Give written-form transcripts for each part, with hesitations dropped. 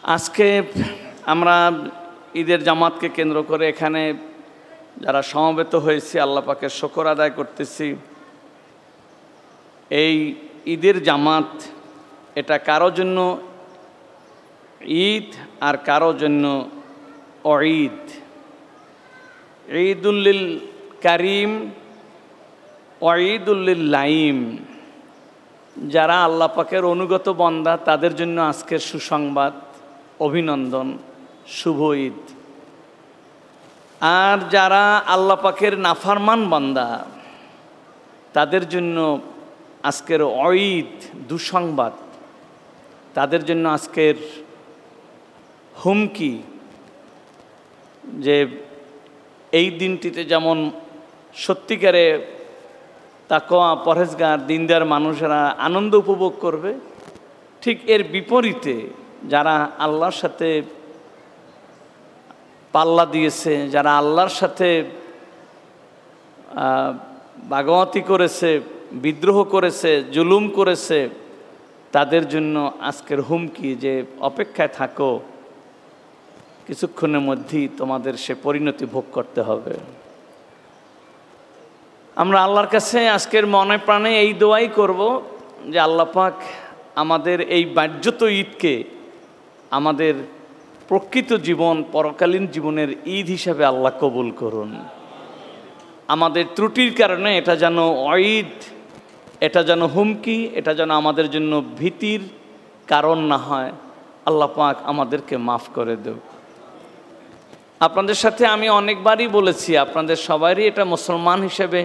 আজকে আমরা ঈদের জামাতকে কেন্দ্র করে এখানে যারা সমবেত হয়েছি আল্লাহ পাকের শুকর আদায় করতেছি। এই ঈদের জামাত এটা কারো জন্য ঈদ আর কারো জন্য অঈদ। ঈদুল্লিল কারিম ওঈদুল্লিল লাইম। যারা আল্লাহ পাকের অনুগত বান্দা তাদের জন্য আজকের সুসংবাদ, অভিনন্দন, শুভ ঈদ। আর যারা আল্লাহ পাকের নাফরমান বান্দা তাদের জন্য আজকের অঈদ, দুঃসংবাদ। তাদের জন্য আজকের হুমকি যে এই দিনটিতে যেমন সত্যিকারে তাকওয়া, পরহেজগার, দিনদার মানুষেরা আনন্দ উপভোগ করবে, ঠিক এর বিপরীতে যারা আল্লাহর সাথে পাল্লা দিয়েছে, যারা আল্লাহর সাথে বাগাওয়াতি করেছে, বিদ্রোহ করেছে, জুলুম করেছে, তাদের জন্য আজকের হুমকি যে অপেক্ষায় থাকো, কিছুক্ষণের মধ্যেই তোমাদের সে পরিণতি ভোগ করতে হবে। আমরা আল্লাহর কাছে আজকের মনে প্রাণে এই দোয়াই করব যে আল্লাহ পাক আমাদের এই বাহ্যত ঈদকে আমাদের প্রকৃত জীবন, পরকালীন জীবনের ঈদ হিসাবে আল্লাহ কবুল করুন। আমাদের ত্রুটির কারণে এটা যেন অঈদ, এটা যেন হুমকি, এটা যেন আমাদের জন্য ভীতির কারণ না হয়। আল্লাহ পাক আমাদেরকে মাফ করে দেব। আপনাদের সাথে আমি অনেকবারই বলেছি, আপনাদের সবারই এটা মুসলমান হিসেবে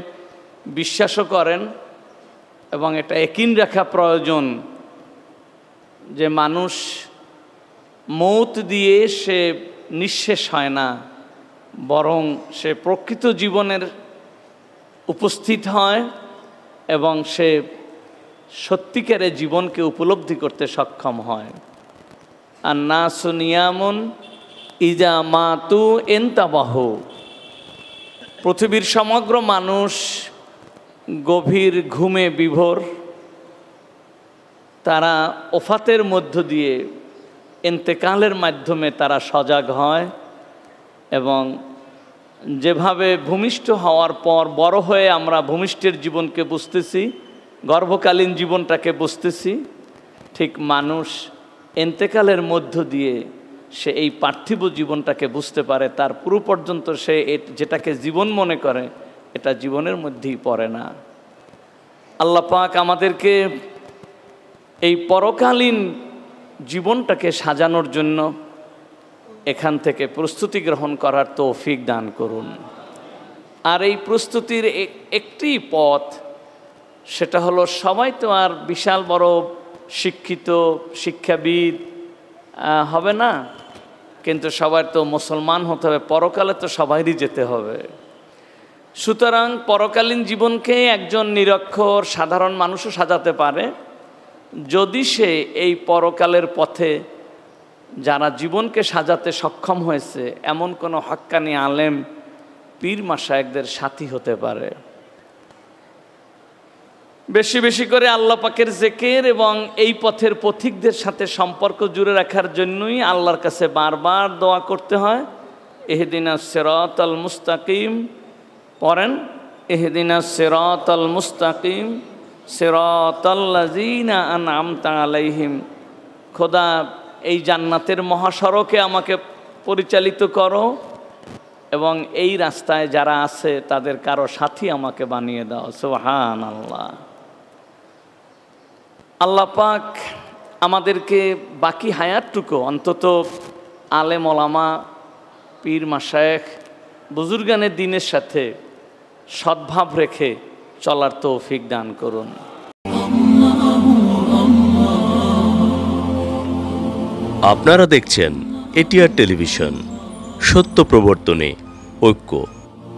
বিশ্বাসও করেন এবং এটা ইয়াকিন রাখা প্রয়োজন যে মানুষ মৌত দিয়ে সে নিঃশেষ হয় না, বরং সে প্রকৃত জীবনের উপস্থিত হয় এবং সে সত্যিকারের জীবনকে উপলব্ধি করতে সক্ষম হয়। আর নাসু নিয়ামুন ইজা মাতু এনতাবাহু। পৃথিবীর সমগ্র মানুষ গভীর ঘুমে বিভোর। তারা ওফাতের মধ্য দিয়ে, ইন্তেকালের মাধ্যমে তারা সজাগ হয় এবং যেভাবে ভূমিষ্ঠ হওয়ার পর বড় হয়ে আমরা ভূমিষ্ঠের জীবনকে বুঝতেছি, গর্ভকালীন জীবনটাকে বুঝতেছি, ঠিক মানুষ ইন্তেকালের মধ্য দিয়ে সে এই পার্থিব জীবনটাকে বুঝতে পারে। তার পুরো পর্যন্ত সে যেটাকে জীবন মনে করে এটা জীবনের মধ্যেই পড়ে না। আল্লাহ পাক আমাদেরকে এই পরকালীন জীবনটাকে সাজানোর জন্য এখান থেকে প্রস্তুতি গ্রহণ করার তৌফিক দান করুন। আর এই প্রস্তুতির একটি পথ, সেটা হলো সবাই তো আর বিশাল বড় শিক্ষিত, শিক্ষাবিদ হবে না, কিন্তু সবার তো মুসলমান হতে হবে, পরকালে তো সবাইরই যেতে হবে। সুতরাং পরকালীন জীবনকে একজন নিরক্ষর সাধারণ মানুষও সাজাতে পারে যদি সে এই পরকালের পথে যারা জীবনকে সাজাতে সক্ষম হয়েছে এমন কোনো হক্কানি আলেম, পীর মাশায়েখদের সাথী হতে পারে। বেশি বেশি করে আল্লাহ পাকের জিকির এবং এই পথের পথিকদের সাথে সম্পর্ক জুড়ে রাখার জন্যই আল্লাহর কাছে বারবার দোয়া করতে হয়। ইহদিনাস সিরাতাল মুস্তাকিম পড়েন, ইহদিনাস সিরাতাল মুস্তাকিম সিরাতাল্লাযীনা আনআমতা আলাইহিম। খোদা এই জান্নাতের মহাসড়কে আমাকে পরিচালিত করো এবং এই রাস্তায় যারা আছে তাদের কারো সাথী আমাকে বানিয়ে দাও। সুবহানাল্লাহ। আল্লাহ পাক আমাদেরকে বাকি হায়াতটুকু অন্তত আলেম ওলামা, পীর মাশায়েখ, বুজুর্গানের দিনের সাথে সদ্ভাব রেখে চলার তৌফিক দান করুন। আপনারা দেখছেন এটিআর টেলিভিশন, সত্য প্রবর্তনে ঐক্য।